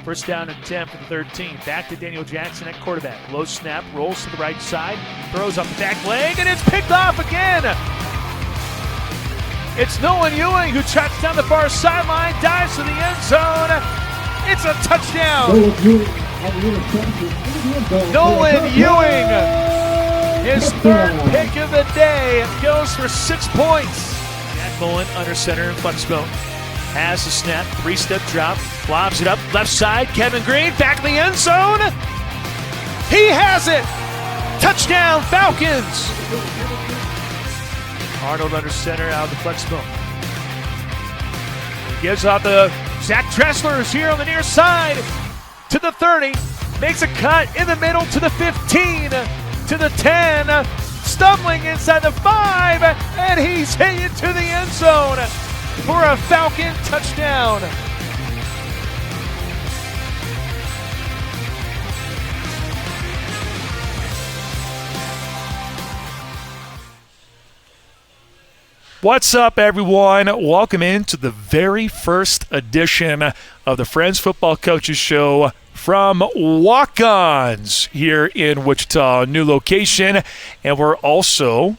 First down and 10 for the 13. Back to Daniel Jackson at quarterback. Low snap, rolls to the right side, throws up the back leg, and it's picked off again. It's Nolan Ewing who trots down the far sideline, dives to the end zone. It's a touchdown. Nolan Ewing, his third pick of the day, goes for 6 points. Jack Mullen under center in flex zone. Has the snap, 3-step drop, lobs it up, left side, Kevin Green, back in the end zone. He has it! Touchdown, Falcons! Arnold under center out of the flex zone. Gives out the Zach Dressler, who's here on the near side, to the 30, makes a cut in the middle to the 15, to the 10, stumbling inside the 5, and he's headed to the end zone for a Falcon touchdown. What's up, everyone? Welcome into the very first edition of the Friends Football Coaches Show from Walk-Ons here in Wichita, new location, and we're also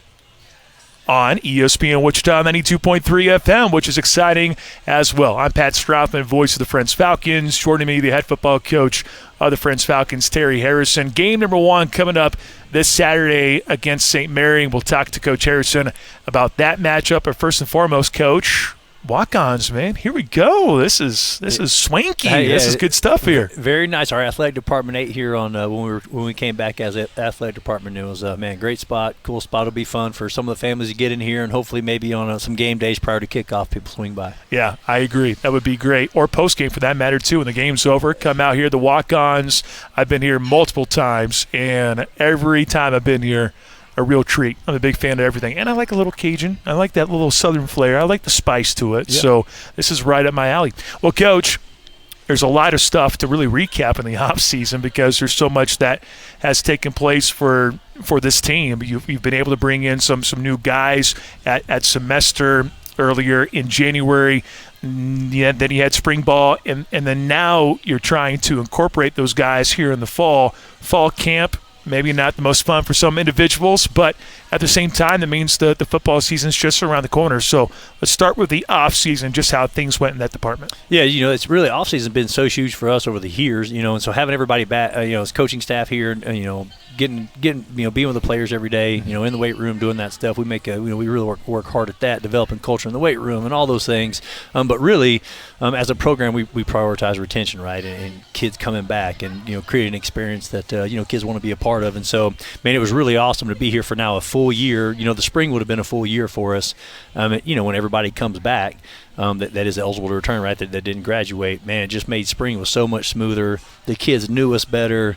on ESPN Wichita 92.3 FM, which is exciting as well. I'm Pat Strathman, voice of the Friends Falcons. Joining me, the head football coach of the Friends Falcons, Terry Harrison. Game number 1 coming up this Saturday against St. Mary. We'll talk to Coach Harrison about that matchup. But first and foremost, Coach, walk-ons, man. Here we go. This is swanky. This is good stuff here. Very nice. Our athletic department ate here on when we came back as an athletic department. It was great spot, cool spot. It'll be fun for some of the families to get in here, and hopefully maybe on some game days prior to kickoff, people swing by. Yeah, I agree. That would be great. Or post game for that matter too. When the game's over, come out here. The walk-ons. I've been here multiple times, and every time I've been here, a real treat. I'm a big fan of everything. And I like a little Cajun. I like that little southern flair. I like the spice to it. Yep. So this is right up my alley. Well, Coach, there's a lot of stuff to really recap in the offseason because there's so much that has taken place for this team. You've been able to bring in some new guys at semester earlier in January. Yeah, then you had spring ball, and then now you're trying to incorporate those guys here in the fall camp. Maybe not the most fun for some individuals, but at the same time, that means the football season's just around the corner. So let's start with the off season, just how things went in that department. Yeah, it's really off season been so huge for us over the years, and so having everybody back, as coaching staff here, getting being with the players every day, in the weight room doing that stuff. We make we really work hard at that, developing culture in the weight room and all those things. But really, as a program, we prioritize retention, right, and kids coming back and creating an experience that kids want to be a part of. And so, man, it was really awesome to be here for now a full year. The spring would have been a full year for us. When everybody comes back. That is eligible to return, right, that didn't graduate. Man, it just made spring was so much smoother. The kids knew us better.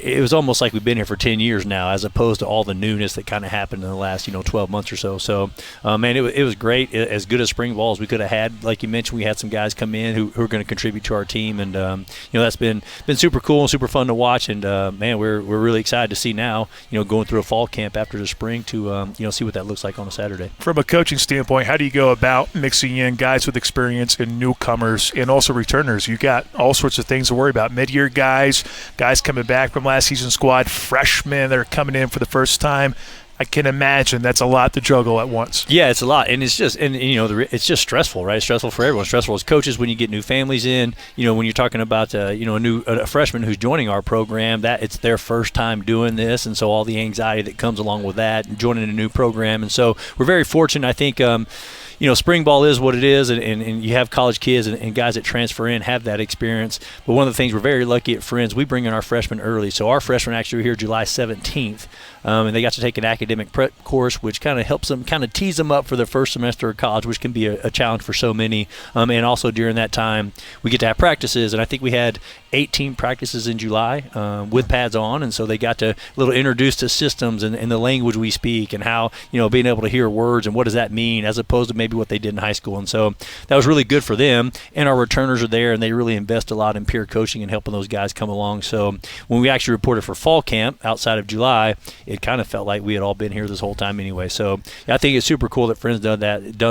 It was almost like we've been here for 10 years now, as opposed to all the newness that kind of happened in the last 12 months or so. So, man, it was great. As good a spring ball as we could have had. Like you mentioned, we had some guys come in who are going to contribute to our team, and that's been super cool and super fun to watch. And man, we're really excited to see now, going through a fall camp after the spring to see what that looks like on a Saturday. From a coaching standpoint, how do you go about mixing in guys with experience and newcomers and also returners? You got all sorts of things to worry about. Mid-year guys coming back from last season squad, freshmen that are coming in for the first time. I can imagine that's a lot to juggle at once. Yeah, it's a lot, and it's just it's just stressful, right? It's stressful for everyone. It's stressful as coaches when you get new families in. When you're talking about a freshman who's joining our program, that it's their first time doing this, and so all the anxiety that comes along with that, and joining a new program, and so we're very fortunate. I think. Spring ball is what it is, and you have college kids and guys that transfer in have that experience. But one of the things we're very lucky at Friends, we bring in our freshmen early. So our freshmen actually were here July 17th, and they got to take an academic prep course, which kind of helps them, kind of tease them up for their first semester of college, which can be a challenge for so many. And also during that time, we get to have practices, and I think we had 18 practices in July with pads on, and so they got to introduced to systems and the language we speak and how, being able to hear words and what does that mean as opposed to maybe what they did in high school. And so that was really good for them, and our returners are there, and they really invest a lot in peer coaching and helping those guys come along. So when we actually reported for fall camp outside of July, it it kind of felt like we had all been here this whole time anyway. So I think it's super cool that Friends does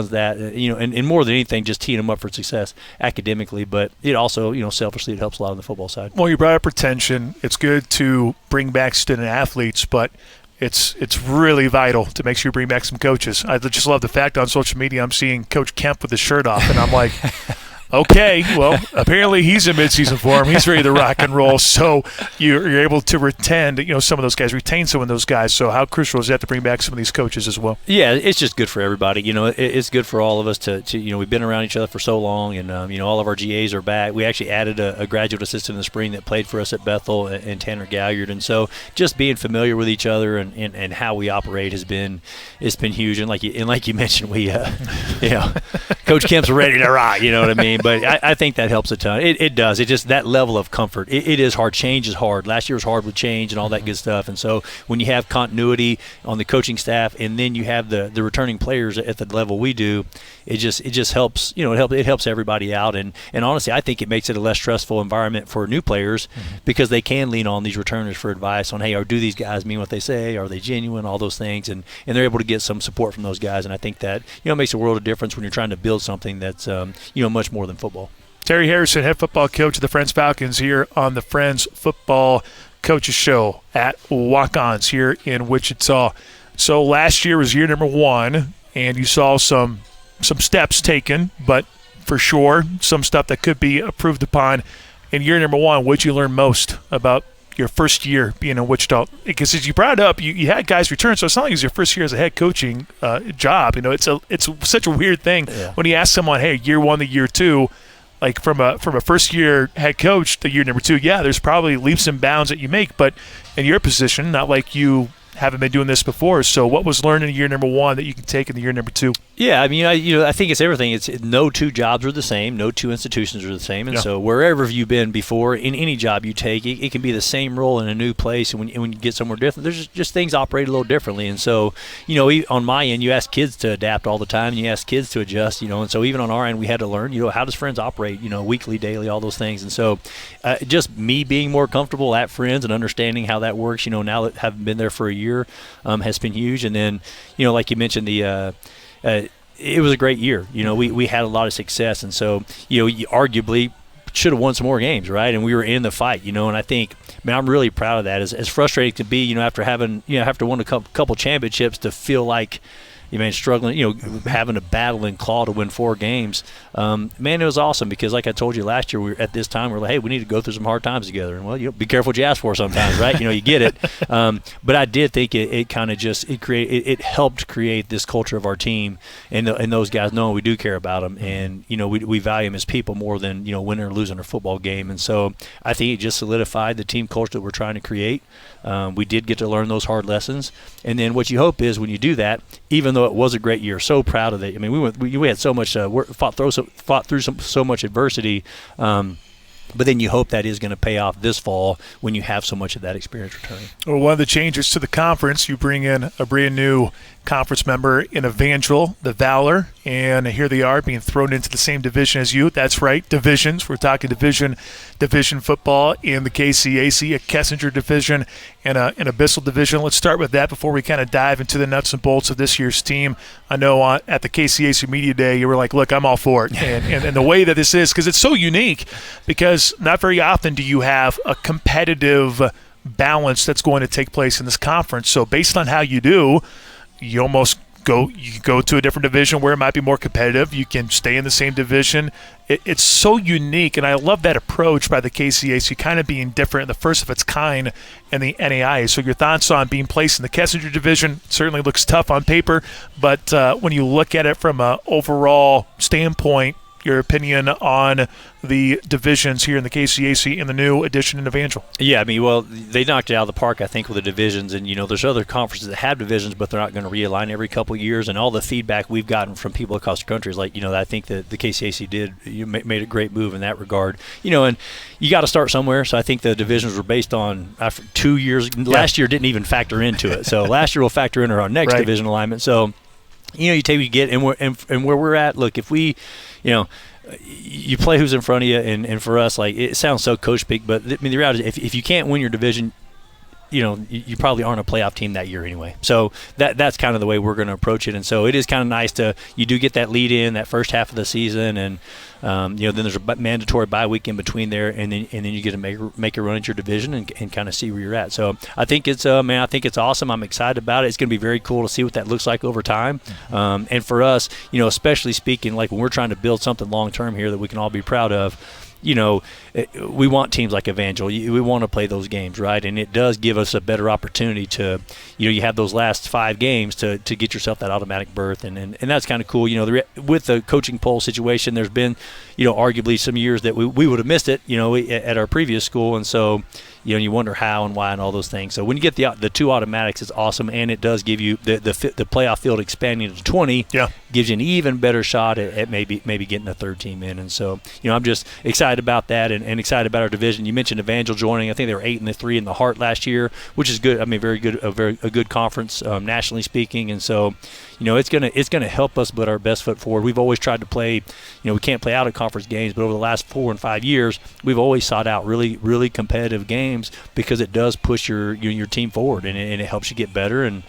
that, and more than anything, just teeing them up for success academically. But it also, selfishly, it helps a lot on the football side. Well, you brought up retention. It's good to bring back student athletes, but it's really vital to make sure you bring back some coaches. I just love the fact on social media I'm seeing Coach Kemp with his shirt off, and I'm like, okay, well, apparently he's in midseason form. He's ready to rock and roll. So you're able to retain, some of those guys, retain some of those guys. So how crucial is that to bring back some of these coaches as well? Yeah, it's just good for everybody. It's good for all of us to we've been around each other for so long, and all of our GAs are back. We actually added a graduate assistant in the spring that played for us at Bethel, and Tanner Galliard. And so just being familiar with each other and how we operate it's been huge. And like you mentioned, we Coach Kemp's ready to rock. You know what I mean? But I think that helps a ton. It does. It just that level of comfort. It is hard. Change is hard. Last year was hard with change and all that good stuff. And so when you have continuity on the coaching staff, and then you have the returning players at the level we do, it just helps. It helps everybody out. And honestly, I think it makes it a less stressful environment for new players because they can lean on these returners for advice on, hey, or do these guys mean what they say? Are they genuine? All those things, and they're able to get some support from those guys. And I think that makes a world of difference when you're trying to build something that's much more than football. Terry Harrison, head football coach of the Friends Falcons, here on the Friends Football Coaches Show at Walk-Ons here in Wichita. So last year was year number 1, and you saw some steps taken, but for sure some stuff that could be improved upon. In year number 1, what did you learn most about your first year being in Wichita? Because as you brought it up, you had guys return, so it's not like it was your first year as a head coaching job. It's such a weird thing when you ask someone, hey, year 1 to year 2, like from a first year head coach to year number 2, there's probably leaps and bounds that you make, but in your position, not like you haven't been doing this before. So what was learned in year number 1 that you can take in the year number 2? Yeah, I mean, I think it's everything. It's no two jobs are the same. No two institutions are the same. And so wherever you've been before, in any job you take, it can be the same role in a new place. And when you get somewhere different, there's just things operate a little differently. And so, on my end, you ask kids to adapt all the time. And you ask kids to adjust, And so even on our end, we had to learn, how does Friends operate, weekly, daily, all those things. And so just me being more comfortable at Friends and understanding how that works, now that having been there for a year has been huge. And then, like you mentioned, it was a great year. We had a lot of success, and so you arguably should have won some more games, right? And we were in the fight, and I think, I'm really proud of that. As frustrating to be, after having after won a couple championships, to feel like struggling, having to battle and claw to win 4 games. It was awesome because, like I told you last year, we were at this time, we're like, hey, we need to go through some hard times together. And, well, be careful what you ask for sometimes, right? You get it. But I did think it kind of just it helped create this culture of our team and those guys knowing we do care about them, and we value them as people more than winning or losing a football game. And so I think it just solidified the team culture that we're trying to create. We did get to learn those hard lessons, and then what you hope is when you do that, even though it was a great year, so proud of it. I mean, we had so much fought through so much adversity, but then you hope that is going to pay off this fall when you have so much of that experience returning. Well, one of the changes to the conference, you bring in a brand new conference member in Evangel, the Valor, and here they are being thrown into the same division as you. That's right, divisions. We're talking division football in the KCAC, a Kessinger division and an Bissell division. Let's start with that before we kind of dive into the nuts and bolts of this year's team. I know at the KCAC Media Day, you were like, look, I'm all for it. And the way that this is, because it's so unique, because not very often do you have a competitive balance that's going to take place in this conference. So based on how you do, you almost go to a different division where it might be more competitive. You can stay in the same division. It's so unique, and I love that approach by the KCAC, kind of being different, the first of its kind in the NAIA. So your thoughts on being placed in the Kessinger division? Certainly looks tough on paper, but when you look at it from an overall standpoint, your opinion on the divisions here in the KCAC and the new addition in Evangel? Yeah, they knocked it out of the park, I think, with the divisions. And, there's other conferences that have divisions, but they're not going to realign every couple of years. And all the feedback we've gotten from people across the country is like, I think that the KCAC made a great move in that regard. And you got to start somewhere. So I think the divisions were based on after 2 years. Last year didn't even factor into it. So last year will factor into our next division alignment. So, you take what you get, and where we're at. Look, if we, you play who's in front of you, and for us, like, it sounds so coach speak, but the reality is, if you can't win your division, you probably aren't a playoff team that year anyway. So that's kind of the way we're going to approach it. And so it is kind of nice you do get that lead in that first half of the season, and then there's a mandatory bye week in between there, and then you get to make a run at your division and kind of see where you're at. So I think it's I think it's awesome. I'm excited about it. It's going to be very cool to see what that looks like over time. And for us, especially speaking, like when we're trying to build something long term here that we can all be proud of. We want teams like Evangel. We want to play those games, right? And it does give us a better opportunity to, you have those last 5 games to get yourself that automatic berth, and that's kind of cool. With the coaching poll situation, there's been, arguably some years that we would have missed it, at our previous school, and so. You wonder how and why and all those things. So when you get the 2 automatics, it's awesome, and it does give you the playoff field expanding to 20. Yeah. Gives you an even better shot at maybe getting a third team in. And so I'm just excited about that and excited about our division. You mentioned Evangel joining. I think they were 8-3 in the Heart last year, which is good. I mean, very good, a good conference nationally speaking. And so it's gonna help us put our best foot forward. We've always tried to play. We can't play out of conference games, but over the last 4 and 5 years, we've always sought out really really competitive games. Because it does push your team forward, and it helps you get better, and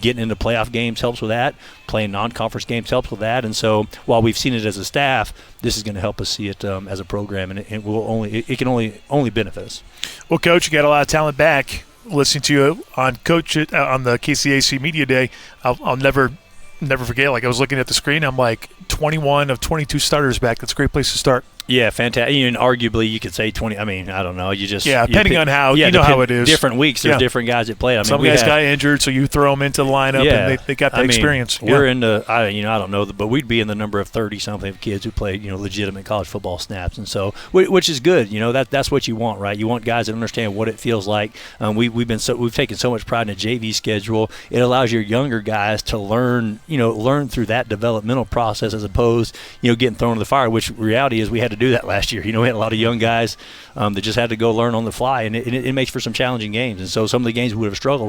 getting into playoff games helps with that. Playing non-conference games helps with that, and so while we've seen it as a staff, this is going to help us see it as a program, and it can only benefit us. Well, Coach, you got a lot of talent back. Listening to you on on the KCAC Media Day, I'll never forget. Like I was looking at the screen, I'm like 21 of 22 starters back. That's a great place to start. Yeah, fantastic. And arguably, you could say 20. I mean, I don't know. Depending on how how it is. Different weeks, there's different guys that play. I mean, some guys got injured, so you throw them into the lineup, and they got the experience. We're in the I don't know, but we'd be in the number of 30-something kids who play legitimate college football snaps, and so which is good. That's what you want, right? You want guys that understand what it feels like. We've taken so much pride in a JV schedule. It allows your younger guys to learn through that developmental process as opposed getting thrown in the fire. Which reality is we had to do that last year. We had a lot of young guys that just had to go learn on the fly, and it makes for some challenging games. And so some of the games we would have struggled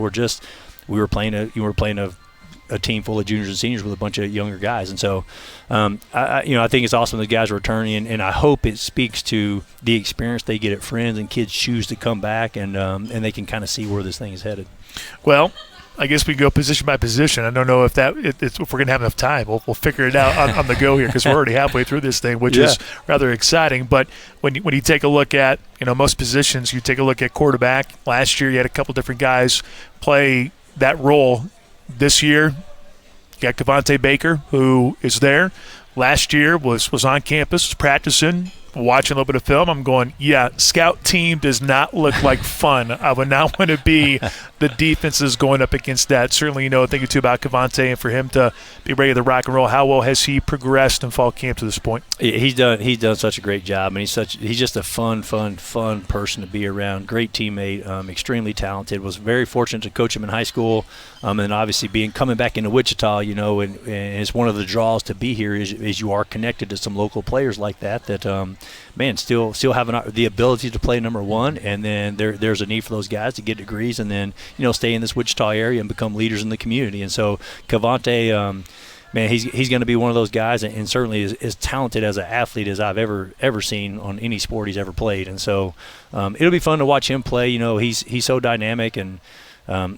we were playing a team full of juniors and seniors with a bunch of younger guys. And so I think it's awesome the guys are returning, and I hope it speaks to the experience they get at Friends, and kids choose to come back, and they can kind of see where this thing is headed. Well, I guess we go position by position. I don't know if we're going to have enough time. We'll figure it out on the go here because we're already halfway through this thing, which is rather exciting. But when you take a look at most positions, you take a look at quarterback. Last year you had a couple different guys play that role. This year you got Cavante Baker, who is there. Last year was on campus, practicing, watching a little bit of film. I'm going, scout team does not look like fun. I would not want to be the defenses going up against that. Certainly, a thing or two about Cavante, and for him to be ready to rock and roll. How well has he progressed in fall camp to this point? He's done such a great job, and he's just a fun person to be around. Great teammate, extremely talented. Was very fortunate to coach him in high school, and obviously coming back into Wichita, and it's one of the draws to be here is you are connected to some local players like that still have the ability to play number one, and then there's a need for those guys to get degrees and then stay in this Wichita area and become leaders in the community. And so Cavante, he's going to be one of those guys, and certainly as talented as an athlete as I've ever seen on any sport he's ever played. And so it'll be fun to watch him play. He's so dynamic and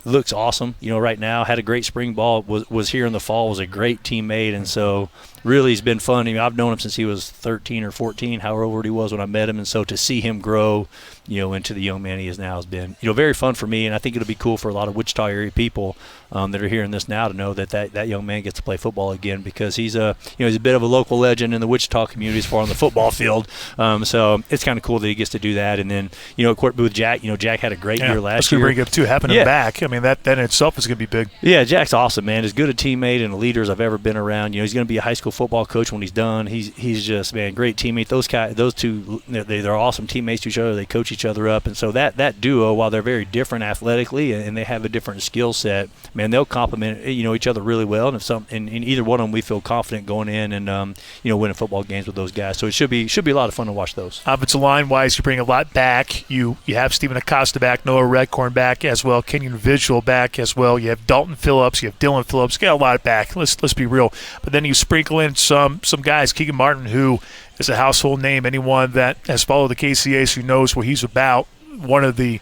looks awesome. Right now had a great spring ball. Was here in the fall. Was a great teammate, and so really he's been fun. I've known him since he was 13 or 14, however old he was when I met him, and so to see him grow, into the young man he is now has been, very fun for me, and I think it'll be cool for a lot of Wichita area people that are hearing this now to know that young man gets to play football again, because he's he's a bit of a local legend in the Wichita community as far on the football field. So it's kind of cool that he gets to do that, and then with Jack, Jack had a great year last year. That's bring up too, having him back. I mean that in itself is going to be big. Yeah, Jack's awesome, man. As good a teammate and a leader as I've ever been around. He's going to be a high school football coach when he's done. He's just great teammate. Those two, they're awesome teammates to each other. They coach each other up, and so that duo, while they're very different athletically and they have a different skill set, they'll complement each other really well. And if in either one of them, we feel confident going in and winning football games with those guys. So it should be a lot of fun to watch those. Offensive line wise, you bring a lot back. You have Stephen Acosta back, Noah Redcorn back as well, Kenyon Visual back as well. You have Dalton Phillips, you have Dylan Phillips. Got a lot back. Let's be real. But then you sprinkle in some guys, Keegan Martin, who is a household name. Anyone that has followed the KCAC knows what he's about. One of the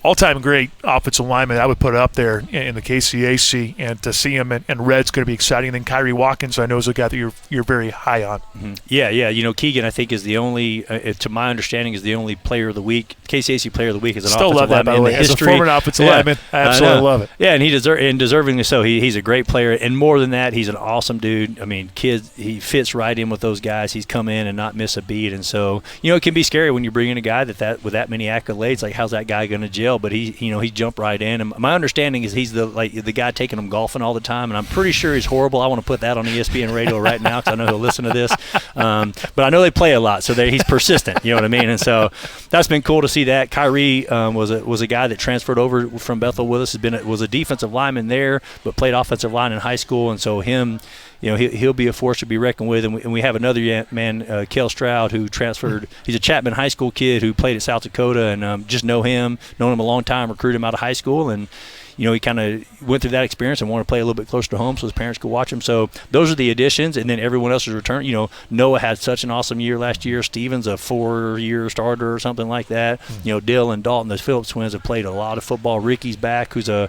all-time great offensive lineman. I would put it up there in the KCAC, and to see him in red's going to be exciting. And then Kyrie Watkins, I know, is a guy that you're very high on. Mm-hmm. Yeah. Keegan, I think, is the only, to my understanding, is the only player of the week. KCAC player of the week is an Still offensive love that, lineman by the way. in As history. a former offensive lineman, I absolutely love it. Yeah, and deservingly so. He's a great player, and more than that, he's an awesome dude. I mean, he fits right in with those guys. He's come in and not miss a beat, and so it can be scary when you bring in a guy that with that many accolades. Like, how's that guy going to gel? But he jumped right in. And my understanding is he's the guy taking him golfing all the time, and I'm pretty sure he's horrible. I want to put that on ESPN radio right now because I know he'll listen to this. But I know they play a lot, so he's persistent. You know what I mean? And so that's been cool to see that. Kyrie was a guy that transferred over from Bethel with us. Was a defensive lineman there, but played offensive line in high school, and so him. He'll be a force to be reckoned with. And we have another man, Kel Stroud, who transferred. He's a Chapman High School kid who played at South Dakota, and just known him a long time, recruited him out of high school, and he kind of went through that experience and wanted to play a little bit closer to home so his parents could watch him. So those are the additions, and then everyone else's return. Noah had such an awesome year last year. Steven's a 4-year starter or something like that. Dill and Dalton, those Phillips twins, have played a lot of football. Ricky's back, who's an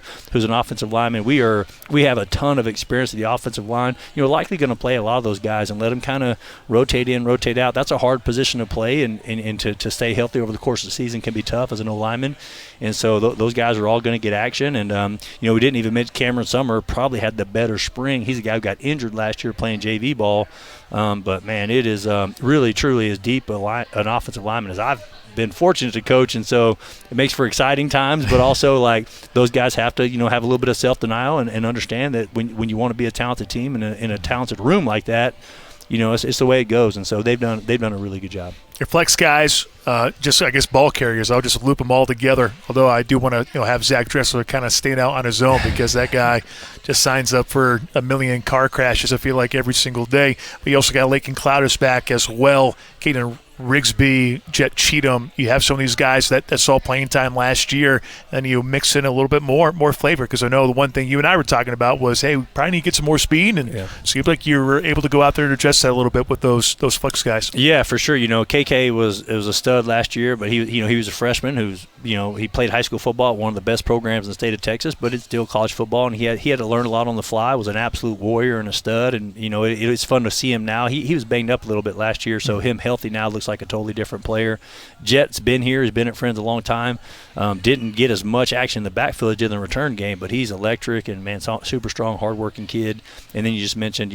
offensive lineman. We have a ton of experience at the offensive line. Likely going to play a lot of those guys and let them kind of rotate in, rotate out. That's a hard position to play, and to stay healthy over the course of the season can be tough as an O-lineman. And so those guys are all going to get action. And we didn't even mention Cameron Summer probably had the better spring. He's a guy who got injured last year playing JV ball. But, man, it is really, truly as deep an offensive lineman as I've been fortunate to coach. And so it makes for exciting times, but also, like, those guys have to, have a little bit of self-denial and understand that when you want to be a talented team in a talented room like that, it's the way it goes. And so they've done a really good job. Your flex guys, just, I guess, ball carriers, I'll just loop them all together, although I do want to have Zach Dressler kind of stand out on his own because that guy just signs up for a million car crashes, I feel like, every single day. But you also got Lakin Clouders back as well, Caden Rigsby, Jet Cheatham. You have some of these guys that saw playing time last year, and you mix in a little bit more flavor, because I know the one thing you and I were talking about was, hey, we probably need to get some more speed, and it seemed like you were able to go out there and adjust that a little bit with those flex guys. Yeah, for sure. KK was a stud last year, but he was a freshman who's he played high school football at one of the best programs in the state of Texas, but it's still college football, and he had to learn a lot on the fly. Was an absolute warrior and a stud, and it was fun to see him now. He was banged up a little bit last year, so him healthy now looks like a totally different player. Jet's been here. He's been at Friends a long time. Didn't get as much action in the backfield as did in the return game, but he's electric and, man, super strong, hardworking kid. And then you just mentioned,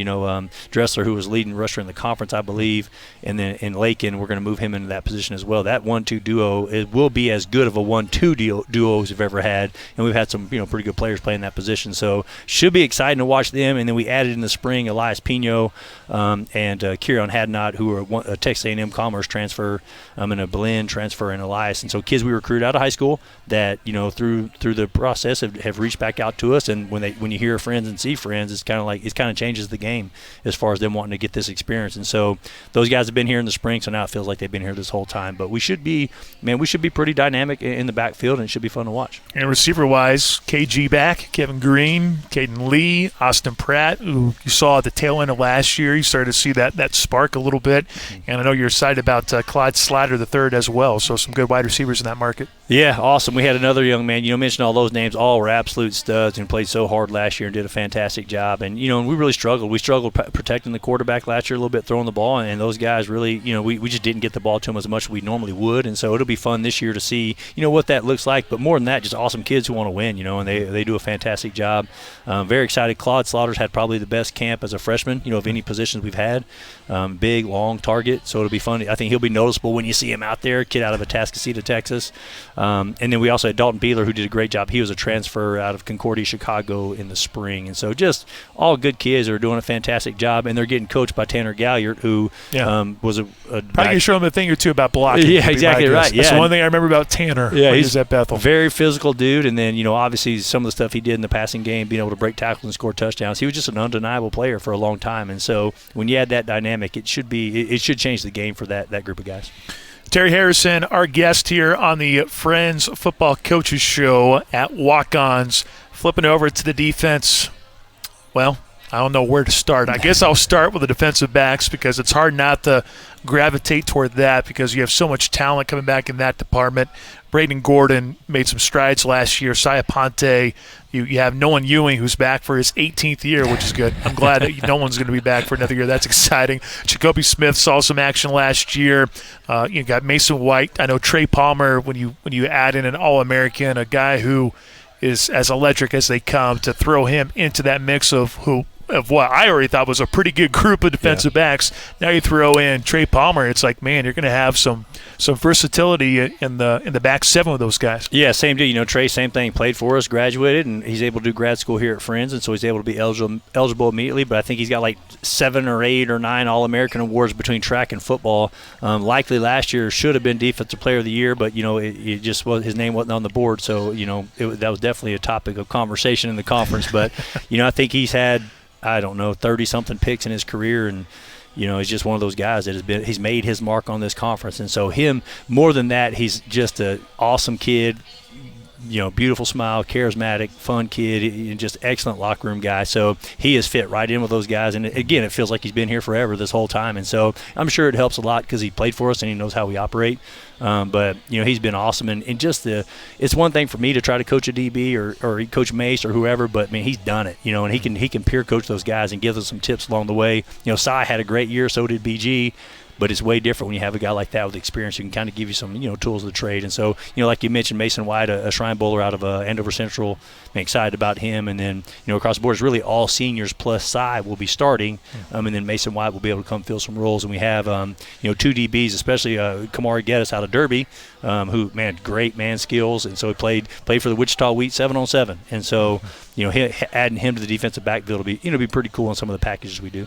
Dressler, who was leading rusher in the conference, I believe, and then in Lakin, we're going to move him into that position as well. That 1-2 duo, it will be as good of a 1-2 duo as we've ever had, and we've had some pretty good players playing that position, so should be exciting to watch them. And then we added in the spring Elias Pino and Kieran Hadnot, who are a Texas A&M Commerce transfer, and a Berlin transfer, and Elias, and so kids we recruit out of high school that through the process have reached back out to us, and when you hear friends and see friends, it's kind of changes the game as far as them wanting to get this experience. And so those guys have been here in the spring, so now it feels like they've been here this whole time. But we should be pretty dynamic in the backfield, and it should be fun to watch. And receiver-wise, KG back, Kevin Green, Caden Lee, Austin Pratt, who you saw at the tail end of last year. You started to see that spark a little bit, and I know you're excited about Clyde Slider III as well, so some good wide receivers in that market. Yeah, awesome. We had another young man, mentioned all those names, all were absolute studs and played so hard last year and did a fantastic job. And, and we really struggled. We struggled protecting the quarterback last year a little bit, throwing the ball, and those guys really, we just didn't get the ball to them as much as we normally would. And so it'll be fun this year to see, what that looks like. But more than that, just awesome kids who want to win, and they do a fantastic job. Very excited. Claude Slaughter's had probably the best camp as a freshman, of any positions we've had. Big, long target, so it'll be fun. I think he'll be noticeable when you see him out there, kid out of Atascocita, Texas. And then we also had Dalton Beeler, who did a great job. He was a transfer out of Concordia, Chicago in the spring. And so just all good kids are doing a fantastic job, and they're getting coached by Tanner Galliard, who was a probably can show him a thing or two about blocking. Yeah, exactly right. That's the one thing I remember about Tanner. Yeah, he's at Bethel. Very physical dude, and then, obviously some of the stuff he did in the passing game, being able to break tackles and score touchdowns. He was just an undeniable player for a long time. And so when you add that dynamic, it should change the game for that group of guys. Terry Harrison, our guest here on the Friends Football Coaches Show at Walk-Ons. Flipping over to the defense. Well, I don't know where to start. I guess I'll start with the defensive backs because it's hard not to gravitate toward that because you have so much talent coming back in that department. Braden Gordon made some strides last year. Sia Ponte, you have Nolan Ewing, who's back for his 18th year, which is good. I'm glad that no one's going to be back for another year. That's exciting. Jacoby Smith saw some action last year. You got Mason White. I know Trey Palmer, when you add in an All-American, a guy who is as electric as they come, to throw him into that mix of what I already thought was a pretty good group of defensive backs. Now you throw in Trey Palmer, it's like, man, you're going to have some versatility in the back seven with those guys. Yeah, same deal. You know, Trey, same thing, played for us, graduated, and he's able to do grad school here at Friends, and so he's able to be eligible immediately. But I think he's got like 7 or 8 or 9 All-American awards between track and football. Likely last year should have been Defensive Player of the Year, but, you know, it just was, his name wasn't on the board. So, you know, that was definitely a topic of conversation in the conference. But, you know, I think he's had, I don't know, 30-something picks in his career, and, you know, he's just one of those guys that he's made his mark on this conference. And so him, more than that, he's just an awesome kid, you know, beautiful smile, charismatic, fun kid, just excellent locker room guy. So he is fit right in with those guys. And, again, it feels like he's been here forever this whole time. And so I'm sure it helps a lot because he played for us and he knows how we operate. But, you know, he's been awesome. And just it's one thing for me to try to coach a DB or coach Mace or whoever, but, I mean, he's done it, you know, and he can peer coach those guys and give them some tips along the way. You know, Cy had a great year, so did BG. But it's way different when you have a guy like that with experience who can kind of give you some, you know, tools of the trade. And so, you know, like you mentioned, Mason White, a Shrine Bowler out of Andover Central, I'm excited about him. And then, you know, across the board, it's really all seniors plus Cy will be starting. And then Mason White will be able to come fill some roles. And we have, you know, 2 DBs, especially Kamari Geddes out of Derby, who, man, great man skills. And so he played for the Wichita Wheat 7-on-7. And so, you know, adding him to the defensive backfield will be, you know, be pretty cool on some of the packages we do.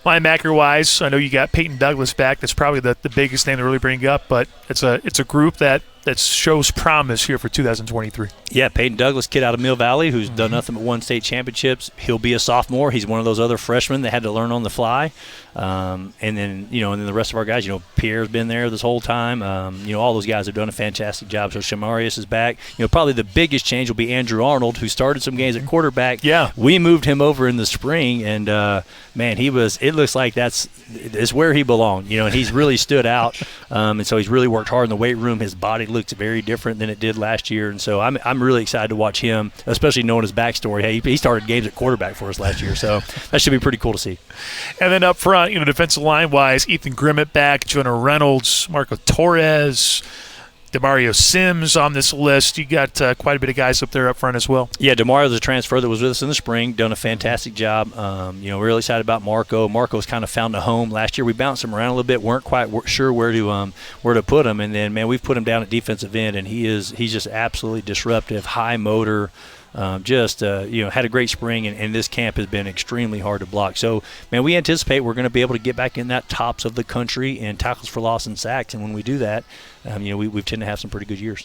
Linebacker-wise, I know you got Peyton Douglas back. That's probably the biggest name to really bring up, but it's a group that shows promise here for 2023. Yeah, Peyton Douglas, kid out of Mill Valley, who's done nothing but won state championships. He'll be a sophomore. He's one of those other freshmen that had to learn on the fly. And then the rest of our guys, you know, Pierre's been there this whole time. You know, all those guys have done a fantastic job. So Shamarius is back. You know, probably the biggest change will be Andrew Arnold, who started some games at quarterback. Yeah. We moved him over in the spring, and, man, it looks like it's where he belonged, you know, and he's really stood out. And so he's really worked hard in the weight room. His body looks very different than it did last year. And so I'm really excited to watch him, especially knowing his backstory. Hey, he started games at quarterback for us last year, so that should be pretty cool to see. And then up front, you know, defensive line-wise, Ethan Grimmett back, Jonah Reynolds, Marco Torres, Demario Sims on this list. You got quite a bit of guys up there up front as well. Yeah, Demario's a transfer that was with us in the spring, done a fantastic job. You know, really excited about Marco. Marco's kind of found a home last year. We bounced him around a little bit, weren't quite sure where to put him, and then, man, we've put him down at defensive end, and he's just absolutely disruptive, high motor. You know, had a great spring, and this camp has been extremely hard to block. So, man, we anticipate we're going to be able to get back in that tops of the country in tackles for loss and sacks. And when we do that, you know, we've tended to have some pretty good years.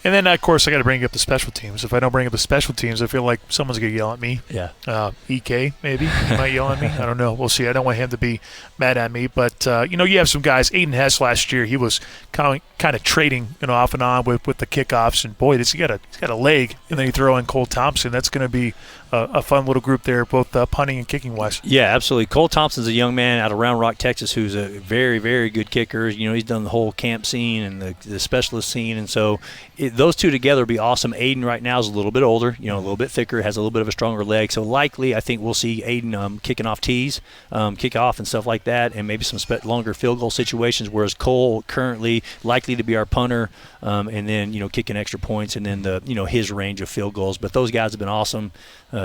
And then, of course, I got to bring up the special teams. If I don't bring up the special teams, I feel like someone's going to yell at me. Yeah. EK, maybe, he might yell at me. I don't know. We'll see. I don't want him to be mad at me. But, you know, you have some guys. Aiden Hess last year, he was kind of trading, you know, off and on with the kickoffs. And, boy, he's got a leg. And then you throw in Cole Thompson. That's going to be a fun little group there, both punting and kicking wise. Yeah, absolutely. Cole Thompson's a young man out of Round Rock, Texas, who's a very, very good kicker. You know, he's done the whole camp scene and the specialist scene. And so those two together be awesome. Aiden right now is a little bit older, you know, a little bit thicker, has a little bit of a stronger leg. So likely I think we'll see Aiden kicking off tees, kick off and stuff like that, and maybe some longer field goal situations, whereas Cole currently likely to be our punter, and then, you know, kicking extra points, and then his range of field goals. But those guys have been awesome,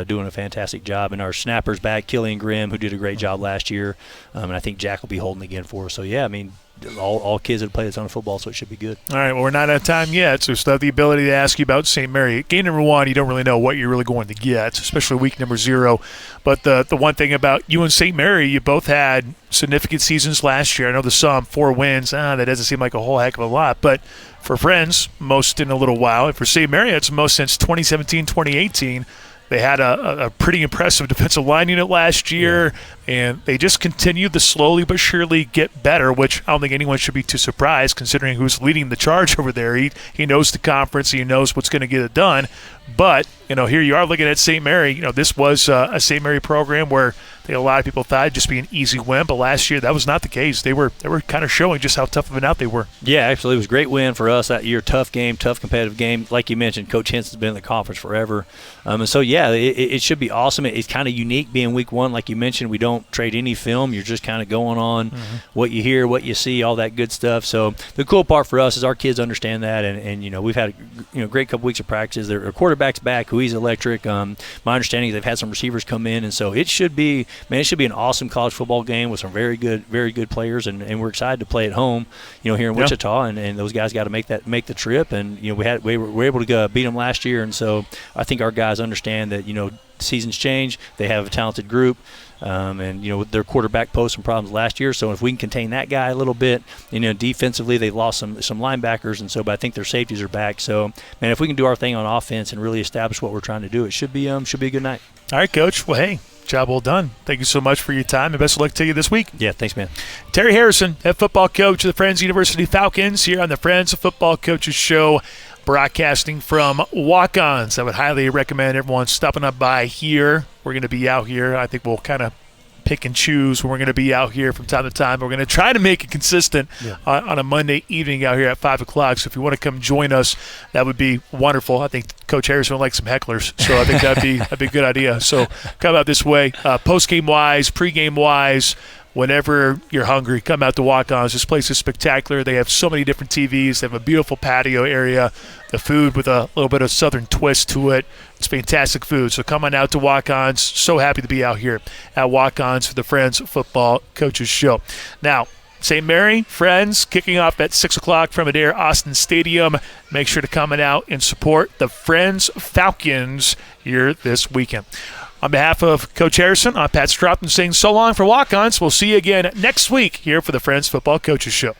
doing a fantastic job. And our snappers back, Killian Grimm, who did a great job last year, and I think Jack will be holding again for us. So, yeah, I mean, all kids that play a ton of football, so it should be good. All right, well, we're not out of time yet, so still have the ability to ask you about St. Mary. Game number 1, you don't really know what you're really going to get, especially week number 0. But the one thing about you and St. Mary, you both had significant seasons last year. I know the sum, 4 wins. That doesn't seem like a whole heck of a lot. But for Friends, most in a little while. And for St. Mary, it's most since 2017, 2018. They had a pretty impressive defensive line unit last year, and they just continued to slowly but surely get better, which I don't think anyone should be too surprised considering who's leading the charge over there. He knows the conference. He knows what's going to get it done. But, here you are looking at St. Mary. This was a St. Mary program where I think a lot of people thought it'd just be an easy win, but last year that was not the case. They were kind of showing just how tough of an out they were. Yeah, absolutely. It was a great win for us that year. Tough game, tough competitive game. Like you mentioned, Coach Henson's been in the conference forever. And so, yeah, it should be awesome. It's kind of unique being week one. Like you mentioned, we don't trade any film. You're just kind of going on what you hear, what you see, all that good stuff. So the cool part for us is our kids understand that, and we've had a great couple weeks of practice. Their quarterback's back, who he's electric. My understanding is they've had some receivers come in, and so it should be an awesome college football game with some very good players, and we're excited to play at home, here in Wichita, and those guys got to make the trip, and we were able to beat them last year, and so I think our guys understand that seasons change, they have a talented group, and their quarterback posed some problems last year, so if we can contain that guy a little bit, defensively they lost some linebackers, and so but I think their safeties are back, so man, if we can do our thing on offense and really establish what we're trying to do, it should be a good night. All right, Coach. Well, hey, job well done. Thank you so much for your time, and best of luck to you this week. Yeah, thanks, man. Terry Harrison, head football coach of the Friends University Falcons, here on the Friends Football Coaches Show, broadcasting from Walk-Ons. I would highly recommend everyone stopping up by here. We're going to be out here. I think we'll kind of pick and choose when we're going to be out here from time to time. We're going to try to make it consistent on a Monday evening out here at 5 o'clock. So if you want to come join us, that would be wonderful. I think Coach Harrison would like some hecklers, so I think that'd be a good idea. So come out this way, post-game-wise, pre-game-wise, whenever you're hungry, come out to Walk-Ons. This place is spectacular. They have so many different TVs. They have a beautiful patio area. The food with a little bit of southern twist to it. It's fantastic food. So come on out to Walk-Ons. So happy to be out here at Walk-Ons for the Friends Football Coaches Show. Now, St. Mary, Friends, kicking off at 6 o'clock from Adair Austin Stadium. Make sure to come out and support the Friends Falcons here this weekend. On behalf of Coach Harrison, I'm Pat Strathman saying so long for Walk-Ons. We'll see you again next week here for the Friends Football Coaches Show.